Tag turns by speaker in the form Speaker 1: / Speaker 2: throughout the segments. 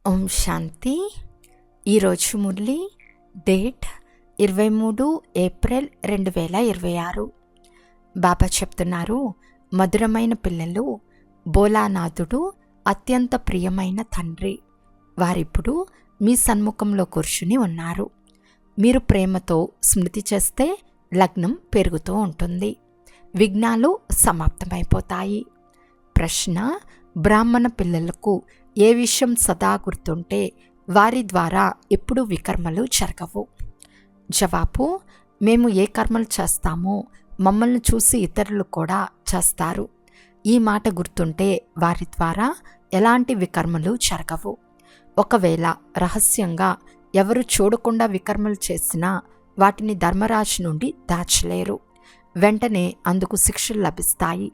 Speaker 1: ఓం శాంతి. ఈరోజు Murali date 23 April 2026. బాబా చెప్తున్నారు, మధురమైన పిల్లలు, భోలానాథుడు అత్యంత ప్రియమైన తండ్రి. వారిప్పుడు మీ సన్ముఖంలో కూర్చుని ఉన్నారు. మీరు ప్రేమతో స్మృతి చేస్తే లగ్నం పెరుగుతూ ఉంటుంది, విఘ్నాలు సమాప్తమైపోతాయి. ప్రశ్న: బ్రాహ్మణ పిల్లలకు ఏ విషయం సదా గుర్తుంటే వారి ద్వారా ఎప్పుడూ వికర్మలు జరగవు? జవాబు: మేము ఏ కర్మలు చేస్తామో మమ్మల్ని చూసి ఇతరులు కూడా చేస్తారు. ఈ మాట గుర్తుంటే వారి ద్వారా ఎలాంటి వికర్మలు జరగవు. ఒకవేళ రహస్యంగా ఎవరు చూడకుండా వికర్మలు చేసినా వాటిని ధర్మరాజు నుండి దాచలేరు. వెంటనే అందుకు శిక్షలు లభిస్తాయి.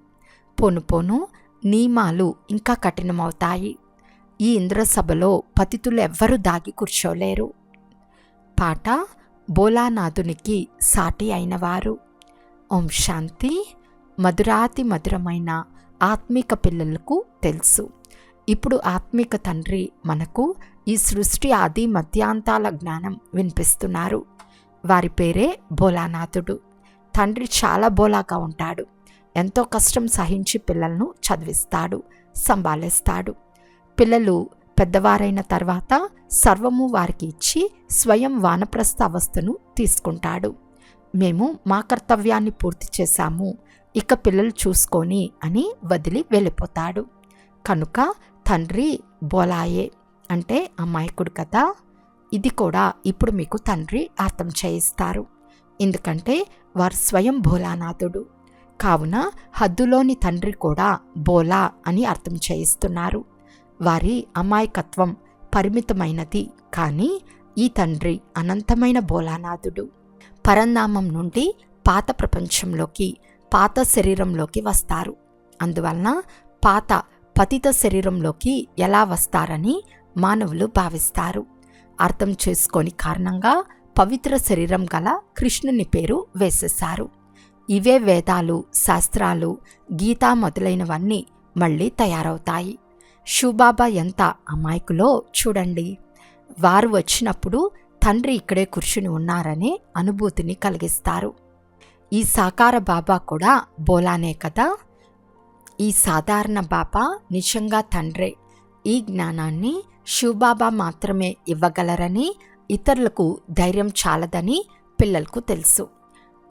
Speaker 1: పోను పోను నియమాలు ఇంకా కఠినమవుతాయి. ఈ ఇంద్రసభలో పతితులు ఎవ్వరూ దాగి కూర్చోలేరు. పాట: భోలానాథునికి సాటి అయినవారు. ఓం శాంతి. మధురాతి మధురమైన ఆత్మిక పిల్లలకు తెలుసు, ఇప్పుడు ఆత్మిక తండ్రి మనకు ఈ సృష్టి ఆది మధ్యాంతాల జ్ఞానం వినిపిస్తున్నారు. వారి పేరే భోలానాథుడు. తండ్రి చాలా భోలాగా ఉంటాడు. ఎంతో కష్టం సహించి పిల్లలను చదివిస్తాడు, సంభాలిస్తాడు. పిల్లలు పెద్దవారైన తర్వాత సర్వము వారికి ఇచ్చి స్వయం వానప్రస్థ అవస్థను తీసుకుంటాడు. మేము మా కర్తవ్యాన్ని పూర్తి చేశాము, ఇక పిల్లలు చూసుకొని అని వదిలి వెళ్ళిపోతాడు. కనుక తండ్రి బోలాయే అంటే అమాయకుడు కదా. ఇది కూడా ఇప్పుడు మీకు తండ్రి అర్థం చేయిస్తారు, ఎందుకంటే వారు స్వయం భోలానాథుడు. కావున హద్దులోని తండ్రి కూడా బోలా అని అర్థం చేయిస్తున్నారు. వారి అమాయకత్వం పరిమితమైనది, కానీ ఈ తండ్రి అనంతమైన భోలానాథుడు. పరంధామం నుండి పాత ప్రపంచంలోకి, పాత శరీరంలోకి వస్తారు. అందువలన పాత పతిత శరీరంలోకి ఎలా వస్తారని మానవులు భావిస్తారు. అర్థం చేసుకోని కారణంగా పవిత్ర శరీరం గల కృష్ణుని పేరు వేసేశారు. ఇవే వేదాలు, శాస్త్రాలు, గీత మొదలైనవన్నీ మళ్ళీ తయారవుతాయి. శివబాబా ఎంత అమాయకులో చూడండి. వారు వచ్చినప్పుడు తండ్రి ఇక్కడే కూర్చుని ఉన్నారనే అనుభూతిని కలిగిస్తారు. ఈ సాకార బాబా కూడా బోలానే కదా. ఈ సాధారణ బాబా నిజంగా తండ్రే. ఈ జ్ఞానాన్ని శివబాబా మాత్రమే ఇవ్వగలరని, ఇతరులకు ధైర్యం చాలదని పిల్లలకు తెలుసు.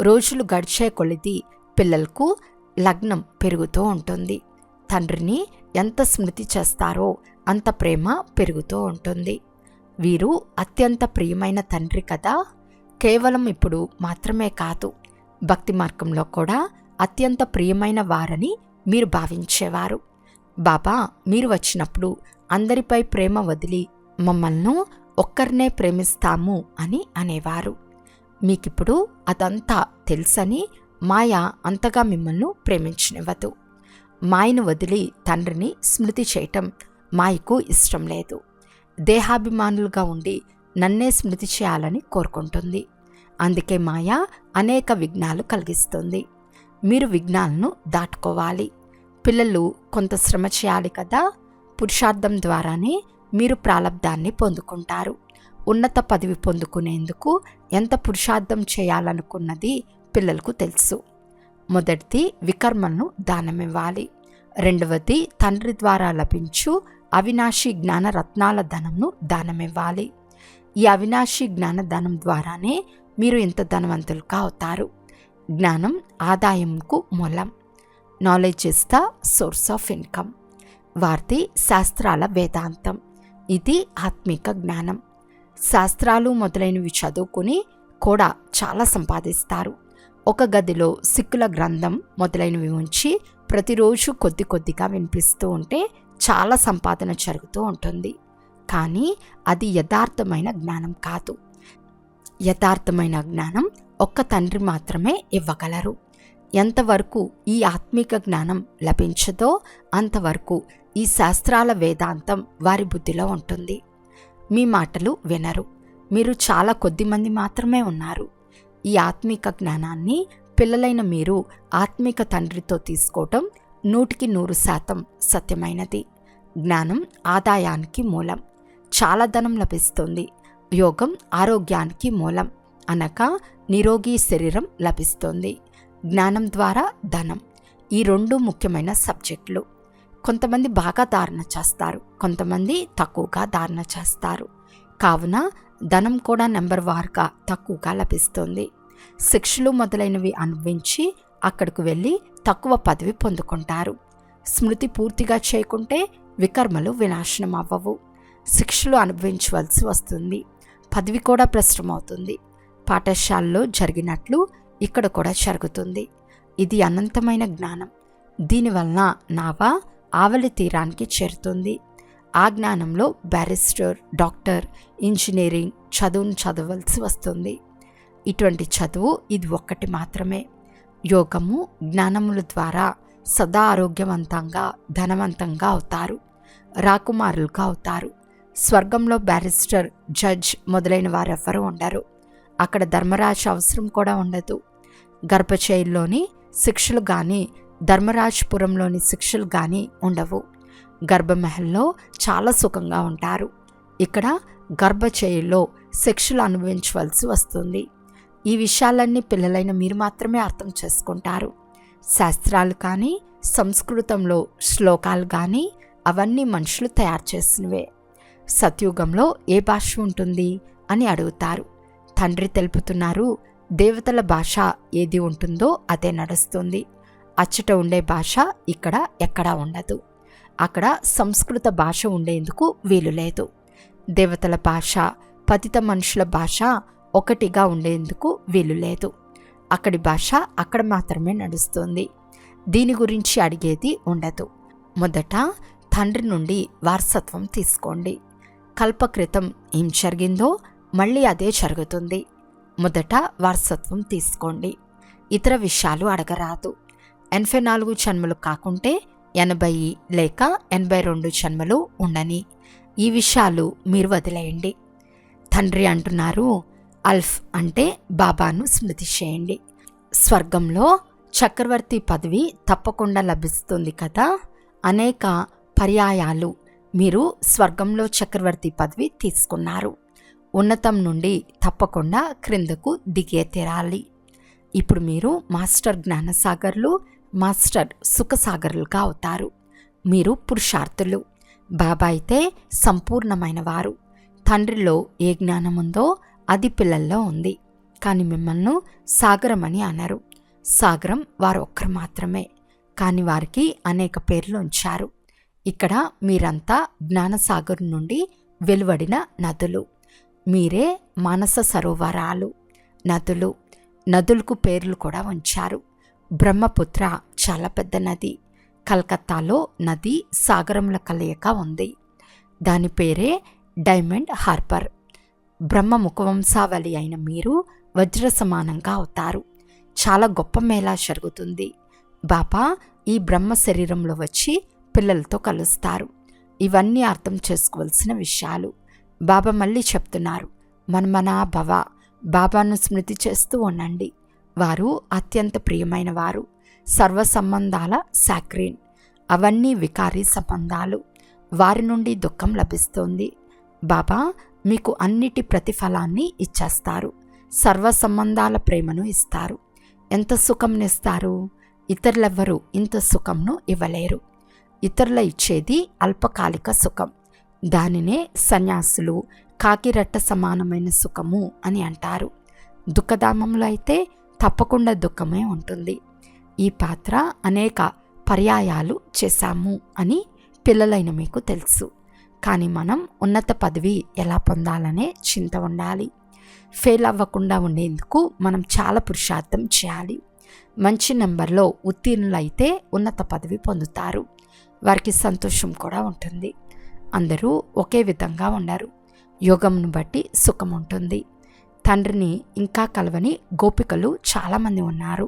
Speaker 1: రోజులు గడిచే కొలిది పిల్లలకు లగ్నం పెరుగుతూ ఉంటుంది. తండ్రిని ఎంత స్మృతి చేస్తారో అంత ప్రేమ పెరుగుతూ ఉంటుంది. వీరు అత్యంత ప్రియమైన తండ్రి కదా. కేవలం ఇప్పుడు మాత్రమే కాదు, భక్తి మార్గంలో కూడా అత్యంత ప్రియమైన వారని మీరు భావించేవారు. బాబా మీరు వచ్చినప్పుడు అందరిపై ప్రేమ వదిలి మమ్మల్ని ఒక్కరినే ప్రేమిస్తాము అని అనేవారు. మీకిప్పుడు అదంతా తెలుసని మాయ అంతగా మిమ్మల్ని ప్రేమించనివ్వదు. మాయను వదిలి తండ్రిని స్మృతి చేయటం మాయకు ఇష్టం లేదు. దేహాభిమానులుగా ఉండి నన్నే స్మృతి చేయాలని కోరుకుంటుంది. అందుకే మాయ అనేక విఘ్నాలు కలిగిస్తుంది. మీరు విఘ్నాలను దాటుకోవాలి. పిల్లలు కొంత శ్రమ చేయాలి కదా. పురుషార్థం ద్వారానే మీరు ప్రాలబ్ధాన్ని పొందుకుంటారు. ఉన్నత పదవి పొందుకునేందుకు ఎంత పురుషార్థం చేయాలనుకున్నది పిల్లలకు తెలుసు. మొదటిది వికర్మను దానమివ్వాలి. రెండవది తండ్రి ద్వారా లభించు అవినాశి జ్ఞాన రత్నాల ధనంను దానమివ్వాలి. ఈ అవినాశి జ్ఞాన ధనం ద్వారానే మీరు ఇంత ధనవంతులుగా అవుతారు. జ్ఞానం ఆదాయంకు మూలం. Knowledge is the source of income. వార్తి శాస్త్రాల వేదాంతం. ఇది ఆత్మిక జ్ఞానం. శాస్త్రాలు మొదలైనవి చదువుకుని కూడా చాలా సంపాదిస్తారు. ఒక గదిలో సిక్కుల గ్రంథం మొదలైనవి ఉంచి ప్రతిరోజు కొద్ది కొద్దిగా వినిపిస్తూ ఉంటే చాలా సంపాదన జరుగుతూ ఉంటుంది. కానీ అది యథార్థమైన జ్ఞానం కాదు. యథార్థమైన జ్ఞానం ఒక్క తండ్రి మాత్రమే ఇవ్వగలరు. ఎంతవరకు ఈ ఆత్మిక జ్ఞానం లభించదో అంతవరకు ఈ శాస్త్రాల వేదాంతం వారి బుద్ధిలో ఉంటుంది. మీ మాటలు వినరు. మీరు చాలా కొద్ది మంది మాత్రమే ఉన్నారు. ఈ ఆత్మిక జ్ఞానాన్ని పిల్లలైన మీరు ఆత్మిక తండ్రితో తీసుకోవటం 100% సత్యమైనది. జ్ఞానం ఆదాయానికి మూలం. చాలా ధనం లభిస్తుంది. యోగం ఆరోగ్యానికి మూలం, అనగా నిరోగి శరీరం లభిస్తుంది. జ్ఞానం ద్వారా ధనం, ఈ రెండు ముఖ్యమైన సబ్జెక్టులు. కొంతమంది బాగా ధారణ చేస్తారు, కొంతమంది తక్కువగా ధారణ చేస్తారు. కావున ధనం కూడా నెంబర్ వారుగా తక్కువగా లభిస్తుంది. శిక్షలు మొదలైనవి అనుభవించి అక్కడికి వెళ్ళి తక్కువ పదవి పొందుకుంటారు. స్మృతి పూర్తిగా చేయకుంటే వికర్మలు వినాశనం అవ్వవు. శిక్షలు అనుభవించవలసి వస్తుంది, పదవి కూడా భ్రష్టమవుతుంది. పాఠశాలలో జరిగినట్లు ఇక్కడ కూడా జరుగుతుంది. ఇది అనంతమైన జ్ఞానం. దీనివలన నావ ఆవలి తీరానికి చేరుతుంది. ఆ జ్ఞానంలో బ్యారిస్టర్, డాక్టర్, ఇంజనీరింగ్ చదువును చదవలసి వస్తుంది. ఇటువంటి చదువు ఇది ఒక్కటి మాత్రమే. యోగము, జ్ఞానముల ద్వారా సదా ఆరోగ్యవంతంగా, ధనవంతంగా అవుతారు, రాకుమారులుగా అవుతారు. స్వర్గంలో బ్యారిస్టర్, జడ్జ్ మొదలైన వారెవ్వరూ ఉండరు. అక్కడ ధర్మరాజు అవసరం కూడా ఉండదు. గర్భచైల్లోని శిక్షలు కానీ, ధర్మరాజపురంలోని శిక్షలు కానీ ఉండవు. గర్భమహల్లో చాలా సుఖంగా ఉంటారు. ఇక్కడ గర్భచైల్లో శిక్షలు అనుభవించవలసి వస్తుంది. ఈ విషయాలన్నీ పిల్లలైన మీరు మాత్రమే అర్థం చేసుకుంటారు. శాస్త్రాలు కానీ, సంస్కృతంలో శ్లోకాలు కానీ అవన్నీ మనుషులు తయారు చేసినవే. సత్యుగంలో ఏ భాష ఉంటుంది అని అడుగుతారు. తండ్రి తెలుపుతున్నారు, దేవతల భాష ఏది ఉంటుందో అదే నడుస్తుంది. అచ్చట ఉండే భాష ఇక్కడ ఎక్కడా ఉండదు. అక్కడ సంస్కృత భాష ఉండేందుకు వీలు లేదు. దేవతల భాష, పతిత మనుషుల భాష ఒకటిగా ఉండేందుకు వీలు లేదు. అక్కడి భాష అక్కడ మాత్రమే నడుస్తుంది. దీని గురించి అడిగేది ఉండదు. మొదట తండ్రి నుండి వారసత్వం తీసుకోండి. కల్పక్రితం ఏం జరిగిందో మళ్ళీ అదే జరుగుతుంది. మొదట వారసత్వం తీసుకోండి. ఇతర విషయాలు అడగరాదు. 84 జన్మలు కాకుంటే 80 లేక 82 జన్మలు ఉండని. ఈ విషయాలు మీరు వదిలేయండి. తండ్రి అంటున్నారు, అల్ఫ్ అంటే బాబాను స్మృతి చేయండి. స్వర్గంలో చక్రవర్తి పదవి తప్పకుండా లభిస్తుంది కదా. అనేక పర్యాయాలు మీరు స్వర్గంలో చక్రవర్తి పదవి తీసుకున్నారు. ఉన్నతం నుండి తప్పకుండా క్రిందకు దిగే తీరాలి. ఇప్పుడు మీరు మాస్టర్ జ్ఞానసాగర్లు, మాస్టర్ సుఖసాగర్లుగా అవుతారు. మీరు పురుషార్థులు. బాబా అయితే సంపూర్ణమైన వారు. తండ్రిలో ఏ జ్ఞానం ఉందో అది పిల్లల్లో ఉంది. కానీ మిమ్మల్ని సాగరం అని అనరు. సాగరం వారు ఒక్కరు మాత్రమే, కానీ వారికి అనేక పేర్లు ఉంచారు. ఇక్కడ మీరంతా జ్ఞానసాగర్ నుండి వెలువడిన నదులు. మీరే మానస సరోవరాలు, నదులు. నదులకు పేర్లు కూడా ఉంచారు. బ్రహ్మపుత్ర చాలా పెద్ద నది. కలకత్తాలో నది సాగరముల కలయిక ఉంది. దాని పేరే డైమండ్ హార్బర్. బ్రహ్మ ముఖవంశావళి అయిన మీరు వజ్ర సమానంగా అవుతారు. చాలా గొప్ప మేళా జరుగుతుంది. బాబా ఈ బ్రహ్మ శరీరంలో వచ్చి పిల్లలతో కలుస్తారు. ఇవన్నీ అర్థం చేసుకోవాల్సిన విషయాలు. బాబా మళ్ళీ చెప్తున్నారు, మన్మనా భవ. బాబాను స్మృతి చేస్తూ ఉండండి. వారు అత్యంత ప్రియమైన వారు. సర్వ సంబంధాల సాక్రీన్. అవన్నీ వికారీ సంబంధాలు. వారి నుండి దుఃఖం లభిస్తుంది. బాబా మీకు అన్నిటి ప్రతిఫలాన్ని ఇచ్చేస్తారు. సర్వ సంబంధాల ప్రేమను ఇస్తారు. ఎంత సుఖంనిస్తారు? ఇతరులెవ్వరూ ఇంత సుఖంను ఇవ్వలేరు. ఇతరుల ఇచ్చేది అల్పకాలిక సుఖం. దానినే సన్యాసులు కాకిరెట్ట సమానమైన సుఖము అని అంటారు. దుఃఖధామంలో అయితే తప్పకుండా దుఃఖమే ఉంటుంది. ఈ పాత్ర అనేక పర్యాయాలు చేశాము అని పిల్లలైన మీకు తెలుసు. కానీ మనం ఉన్నత పదవి ఎలా పొందాలనే చింత ఉండాలి. ఫెయిల్ అవ్వకుండా ఉండేందుకు మనం చాలా పురుషార్థం చేయాలి. మంచి నెంబర్లో ఉత్తీర్ణులైతే ఉన్నత పదవి పొందుతారు. వారికి సంతోషం కూడా ఉంటుంది. అందరూ ఒకే విధంగా ఉండరు. యోగంను బట్టి సుఖం ఉంటుంది. తండ్రిని ఇంకా కలవని గోపికలు చాలామంది ఉన్నారు.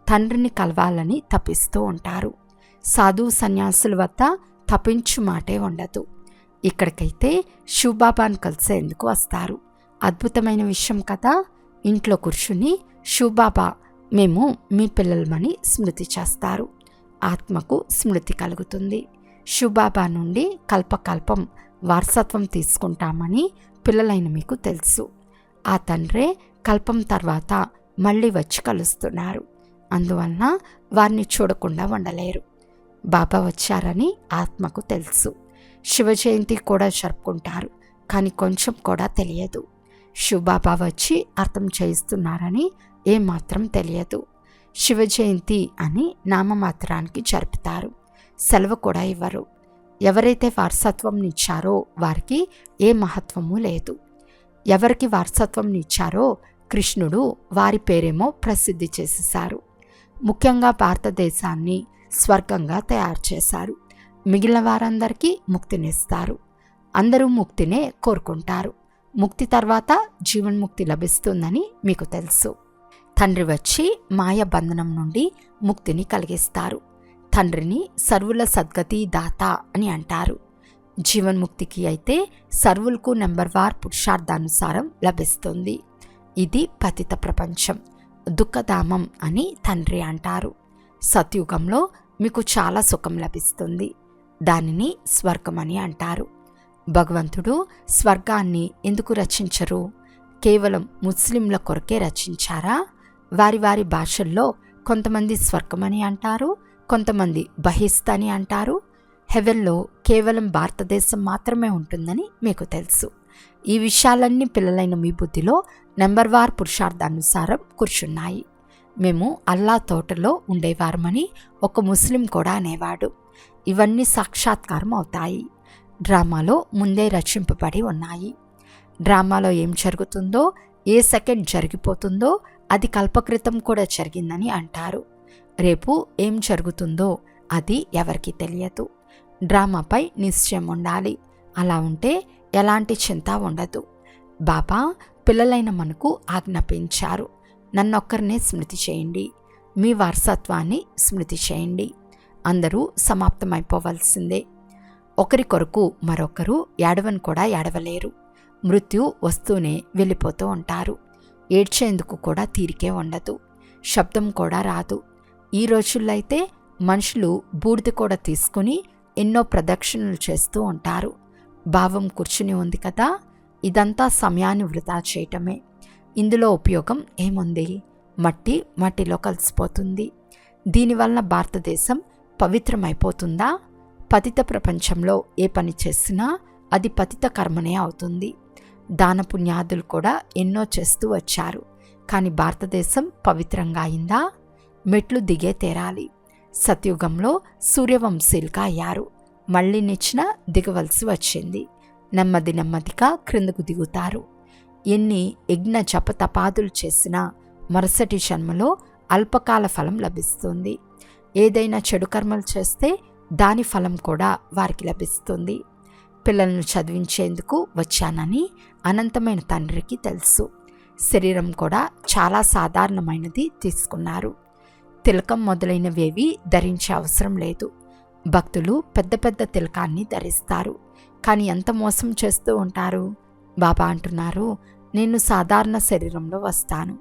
Speaker 1: తండ్రిని కలవాలని తపిస్తూ ఉంటారు. సాధు సన్యాసుల వద్ద తపించు మాటే ఉండదు. ఇక్కడికైతే శివబాబాను కలిసేందుకు వస్తారు. అద్భుతమైన విషయం కదా. ఇంట్లో కూర్చుని శివబాబా మేము మీ పిల్లలమని స్మృతి చేస్తారు. ఆత్మకు స్మృతి కలుగుతుంది. శివబాబా నుండి కల్పకల్పం వారసత్వం తీసుకుంటామని పిల్లలైన మీకు తెలుసు. ఆ తండ్రే కల్పం తర్వాత మళ్ళీ వచ్చి కలుస్తున్నారు. అందువలన వారిని చూడకుండా ఉండలేరు. బాబా వచ్చారని ఆత్మకు తెలుసు. శివ జయంతి కూడా జరుపుకుంటారు, కానీ కొంచెం కూడా తెలియదు. శివబాబా వచ్చి అర్థం చేయిస్తున్నారని ఏమాత్రం తెలియదు. శివ జయంతి అని నామమాత్రానికి జరుపుతారు, సెలవు కూడా ఇవ్వరు. ఎవరైతే వారసత్వం ఇచ్చారో వారికి ఏ మహత్వము లేదు. ఎవరికి వారసత్వం ఇచ్చారో కృష్ణుడు వారి పేరేమో ప్రసిద్ధి చేసేశారు. ముఖ్యంగా భారతదేశాన్ని స్వర్గంగా తయారు చేశారు. మిగిలిన వారందరికీ ముక్తినిస్తారు. అందరూ ముక్తినే కోరుకుంటారు. ముక్తి తర్వాత జీవన్ముక్తి లభిస్తుందని మీకు తెలుసు. తండ్రి వచ్చి మాయ బంధనం నుండి ముక్తిని కలిగిస్తారు. తండ్రిని సర్వుల సద్గతి దాత అని అంటారు. జీవన్ముక్తికి అయితే సర్వులకు నెంబర్వార్ పురుషార్థానుసారం లభిస్తుంది. ఇది పతిత ప్రపంచం, దుఃఖధామం అని తండ్రి అంటారు. సత్యుగంలో మీకు చాలా సుఖం లభిస్తుంది. దానిని స్వర్గం అని అంటారు. భగవంతుడు స్వర్గాన్ని ఎందుకు రచించరు? కేవలం ముస్లింల కొరకే రచించారా? వారి వారి భాషల్లో కొంతమంది స్వర్గమని అంటారు, కొంతమంది బహిస్త్ అని అంటారు. హెవెన్లో కేవలం భారతదేశం మాత్రమే ఉంటుందని మీకు తెలుసు. ఈ విషయాలన్నీ పిల్లలైన మీ బుద్ధిలో నెంబర్వార్ పురుషార్థానుసారం కూర్చున్నాయి. మేము అల్లా తోటలో ఉండేవారమని ఒక ముస్లిం కూడా అనేవాడు. ఇవన్నీ సాక్షాత్కారం అవుతాయి. డ్రామాలో ముందే రచింపబడి ఉన్నాయి. డ్రామాలో ఏం జరుగుతుందో, ఏ సెకండ్ జరిగిపోతుందో అది కల్పకృతం కూడా జరిగిందని అంటారు. రేపు ఏం జరుగుతుందో అది ఎవరికీ తెలియదు. డ్రామాపై నిశ్చయం ఉండాలి. అలా ఉంటే ఎలాంటి చింత ఉండదు. బాబా పిల్లలైన మనకు ఆజ్ఞాపించారు, నన్నొక్కరినే స్మృతి చేయండి, మీ వారసత్వాన్ని స్మృతి చేయండి. అందరూ సమాప్తమైపోవలసిందే. ఒకరి కొరకు మరొకరు ఏడవని కూడా ఏడవలేరు. మృత్యు వస్తూనే వెళ్ళిపోతూ ఉంటారు. ఏడ్చేందుకు కూడా తీరికే ఉండదు. శబ్దం కూడా రాదు. ఈ రోజుల్లో అయితే మనుషులు బూడిద కూడా తీసుకుని ఎన్నో ప్రదక్షిణలు చేస్తూ ఉంటారు. భావం కూర్చుని ఉంది కదా, ఇదంతా సమయాన్ని వృధా చేయటమే. ఇందులో ఉపయోగం ఏముంది? మట్టి మట్టిలో కలిసిపోతుంది. దీనివలన భారతదేశం పవిత్రమైపోతుందా? పతిత ప్రపంచంలో ఏ పని చేసినా అది పతిత కర్మనే అవుతుంది. దాన పుణ్యాదులు కూడా ఎన్నో చేస్తూ వచ్చారు, కానీ భారతదేశం పవిత్రంగా అయిందా? మెట్లు దిగే తీరాలి. సత్యుగంలో సూర్యవంశీలుగా అయ్యారు. మళ్ళీ నిచ్చిన దిగవలసి వచ్చింది. నెమ్మది నెమ్మదిగా క్రిందకు దిగుతారు. ఎన్ని యజ్ఞ జప తపాదులు చేసినా మరుసటి జన్మలో అల్పకాల ఫలం లభిస్తుంది. ఏదైనా చెడు కర్మలు చేస్తే దాని ఫలం కూడా వారికి లభిస్తుంది. పిల్లలను చదివించేందుకు వచ్చానని అనంతమైన తండ్రికి తెలుసు. శరీరం కూడా చాలా సాధారణమైనది తీసుకున్నారు. తిలకం మొదలైనవేవి ధరించే అవసరం లేదు. భక్తులు పెద్ద పెద్ద తిలకాన్ని ధరిస్తారు, కానీ ఎంత మోసం చేస్తూ ఉంటారు. బాబా అంటున్నారు, నేను సాధారణ శరీరంలో వస్తాను,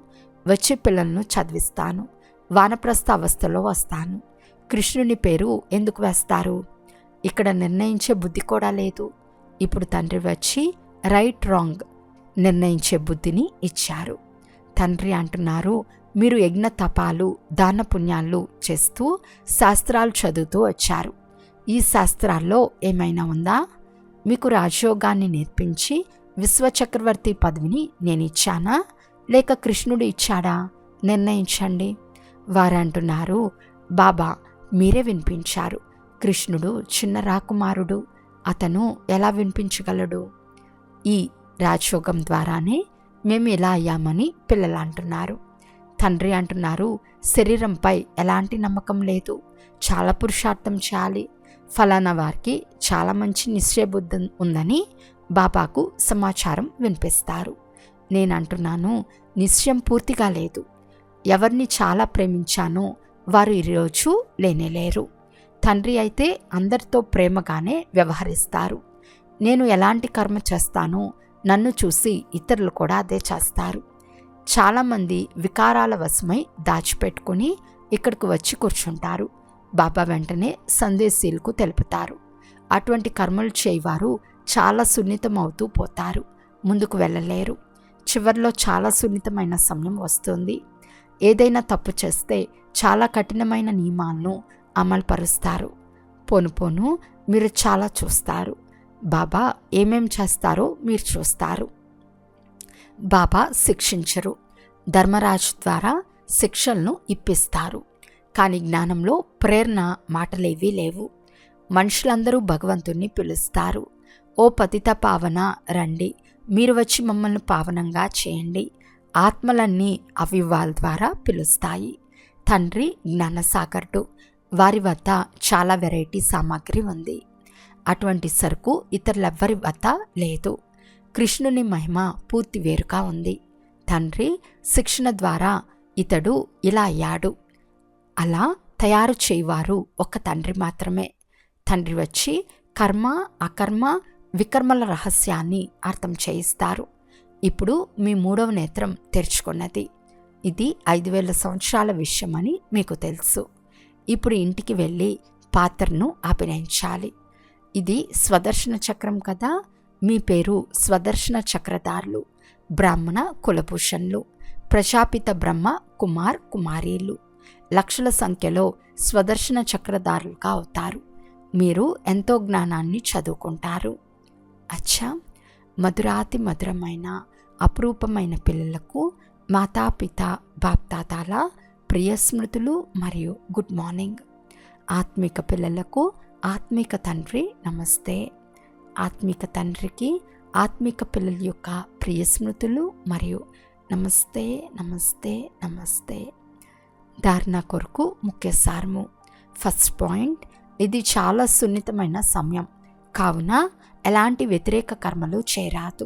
Speaker 1: వచ్చి పిల్లలను చదివిస్తాను, వానప్రస్థ అవస్థలో వస్తాను. కృష్ణుని పేరు ఎందుకు వేస్తారు? ఇక్కడ నిర్ణయించే బుద్ధి కూడా లేదు. ఇప్పుడు తండ్రి వచ్చి రైట్ రాంగ్ నిర్ణయించే బుద్ధిని ఇచ్చారు. తండ్రి అంటున్నారు, మీరు యజ్ఞ తపాలు దాన పుణ్యాలు చేస్తూ శాస్త్రాలు చదువుతూ వచ్చారు. ఈ శాస్త్రాల్లో ఏమైనా ఉందా? మీకు రాజయోగాన్ని నేర్పించి విశ్వచక్రవర్తి పదవిని నేను ఇచ్చానా, లేక కృష్ణుడు ఇచ్చాడా? నిర్ణయించండి. వారంటున్నారు, బాబా మీరే వినిపించారు. కృష్ణుడు చిన్న రాకుమారుడు, అతను ఎలా వినిపించగలడు? ఈ రాజయోగం ద్వారానే మేము ఇలా అయ్యామని పిల్లలు అంటున్నారు. తండ్రి అంటున్నారు, శరీరంపై ఎలాంటి నమ్మకం లేదు, చాలా పురుషార్థం చేయాలి. ఫలానా వారికి చాలా మంచి నిశ్చయబుద్ధి ఉందని బాబాకు సమాచారం వినిపిస్తారు. నేనంటున్నాను, నిశ్చయం పూర్తిగా లేదు. ఎవరిని చాలా ప్రేమించానో వారు ఈరోజు లేనేలేరు. తండ్రి అయితే అందరితో ప్రేమగానే వ్యవహరిస్తారు. నేను ఎలాంటి కర్మ చేస్తానో నన్ను చూసి ఇతరులు కూడా అదే చేస్తారు. చాలామంది వికారాల వశమై దాచిపెట్టుకుని ఇక్కడికి వచ్చి కూర్చుంటారు. బాబా వెంటనే సందేశీలకు తెలుపుతారు. అటువంటి కర్మలు చేయవారు చాలా సున్నితం అవుతూ పోతారు, ముందుకు వెళ్ళలేరు. చివరిలో చాలా సున్నితమైన సమయం వస్తుంది. ఏదైనా తప్పు చేస్తే చాలా కఠినమైన నియమాలను అమలుపరుస్తారు. పోను పోను మీరు చాలా చూస్తారు. బాబా ఏమేం చేస్తారో మీరు చూస్తారు. బాబా శిక్షించరు, ధర్మరాజు ద్వారా శిక్షలను ఇప్పిస్తారు. కానీ జ్ఞానంలో ప్రేరణ మాటలేవీ లేవు. మనుషులందరూ భగవంతుణ్ణి పిలుస్తారు. ఓ పతిత పావన రండి, మీరు వచ్చి మమ్మల్ని పావనంగా చేయండి. ఆత్మలన్నీ అవివాల ద్వారా పిలుస్తాయి. తండ్రి జ్ఞానసాగరుడు, వారి వద్ద చాలా వెరైటీ సామాగ్రి ఉంది. అటువంటి సరుకు ఇతరులెవ్వరి వద్ద లేదు. కృష్ణుని మహిమ పూర్తి వేరుగా ఉంది. తండ్రి శిక్షణ ద్వారా ఇతడు ఇలా అయ్యాడు. అలా తయారు చేయవారు ఒక తండ్రి మాత్రమే. తండ్రి వచ్చి కర్మ అకర్మ వికర్మల రహస్యాన్ని అర్థం చేయిస్తారు. ఇప్పుడు మీ 3వ నేత్రం తెరుచుకున్నది. ఇది 5000 సంవత్సరాల విషయమని మీకు తెలుసు. ఇప్పుడు ఇంటికి వెళ్ళి పాత్రను అభినయించాలి. ఇది స్వదర్శన చక్రం కదా. మీ పేరు స్వదర్శన చక్రధారులు, బ్రాహ్మణ కులభూషణులు, ప్రజాపిత బ్రహ్మ కుమార్ కుమారీలు. లక్షల సంఖ్యలో స్వదర్శన చక్రధారులుగా అవుతారు. మీరు ఎంతో జ్ఞానాన్ని చదువుకుంటారు. అచ్చా, మధురాతి మధురమైన అపురూపమైన పిల్లలకు మాతాపిత బాప్దాదాల ప్రియ స్మృతులు మరియు గుడ్ మార్నింగ్. ఆత్మిక పిల్లలకు ఆత్మిక తండ్రి నమస్తే. ఆత్మిక తండ్రికి ఆత్మిక పిల్లల యొక్క ప్రియ స్మృతులు మరియు నమస్తే నమస్తే నమస్తే. ధారణ కొరకు ముఖ్య సారము. ఫస్ట్ పాయింట్, ఇది చాలా సున్నితమైన సమయం కావున ఎలాంటి వ్యతిరేక కర్మలు చేయరాదు.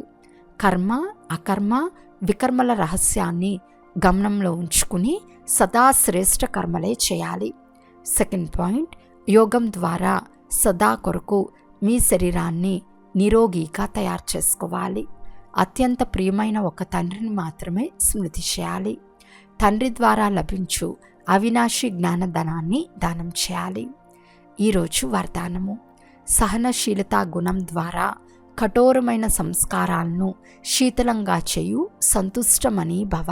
Speaker 1: కర్మ అకర్మ వికర్మల రహస్యాన్ని గమనంలో ఉంచుకుని సదా శ్రేష్ఠ కర్మలే చేయాలి. సెకండ్ పాయింట్, యోగం ద్వారా సదా కొరకు మీ శరీరాన్ని నిరోగిగా తయారు చేసుకోవాలి. అత్యంత ప్రియమైన ఒక తండ్రిని మాత్రమే స్మృతి చేయాలి. తండ్రి ద్వారా లభించు అవినాశి జ్ఞానధనాన్ని దానం చేయాలి. ఈరోజు వరదానము. సహనశీలతా గుణం ద్వారా కఠోరమైన సంస్కారాలను శీతలంగా చేయు సంతుష్టమని భవ.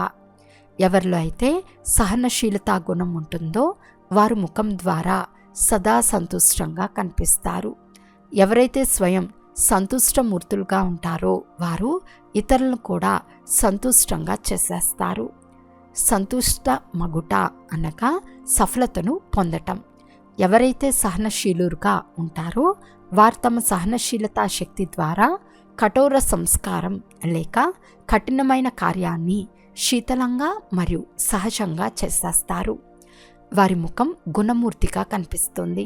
Speaker 1: ఎవరిలో అయితే సహనశీలతా గుణం ఉంటుందో వారు ముఖం ద్వారా సదా సంతుష్టంగా కనిపిస్తారు. ఎవరైతే స్వయం సంతుష్టమూర్తులుగా ఉంటారో వారు ఇతరులను కూడా సంతుష్టంగా చేసేస్తారు. సంతుష్ట మగుట అనగా సఫలతను పొందటం. ఎవరైతే సహనశీలుగా ఉంటారో వారు తమ సహనశీలతా శక్తి ద్వారా కఠోర సంస్కారం లేక కఠినమైన కార్యాన్ని శీతలంగా మరియు సహజంగా చేసేస్తారు. వారి ముఖం గుణమూర్తిగా కనిపిస్తుంది.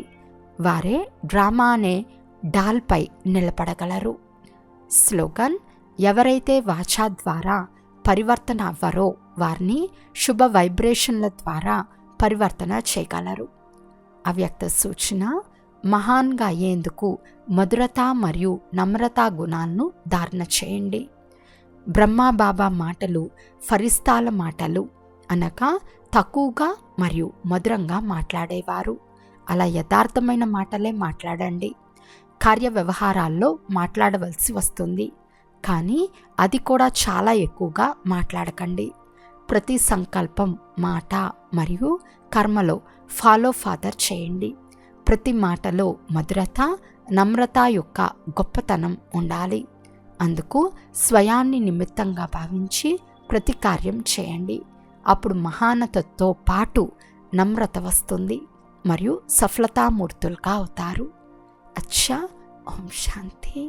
Speaker 1: వారే డ్రామా అనే డాల్పై నిలబడగలరు. స్లోగన్: ఎవరైతే వాచా ద్వారా పరివర్తన అవ్వరో వారిని శుభ వైబ్రేషన్ల ద్వారా పరివర్తన చేయగలరు. అవ్యక్త సూచన: మహాన్గా అయ్యేందుకు మధురత మరియు నమ్రతా గుణాలను ధారణ చేయండి. బ్రహ్మాబాబా మాటలు ఫరిస్తాల మాటలు అనగా తక్కువగా మరియు మధురంగా మాట్లాడేవారు. అలా యథార్థమైన మాటలే మాట్లాడండి. కార్య వ్యవహారాల్లో మాట్లాడవలసి వస్తుంది, కానీ అది కూడా చాలా ఎక్కువగా మాట్లాడకండి. ప్రతి సంకల్పం, మాట మరియు కర్మలో ఫాలో ఫాదర్ చేయండి. ప్రతి మాటలో మధురత, నమ్రత యొక్క గొప్పతనం ఉండాలి. అందుకు స్వయాన్ని నిమిత్తంగా భావించి ప్రతి కార్యం చేయండి. అప్పుడు మహానతతో పాటు నమ్రత వస్తుంది మరియు సఫలతామూర్తులుగా అవుతారు. అచ్చా, ఓం శాంతి.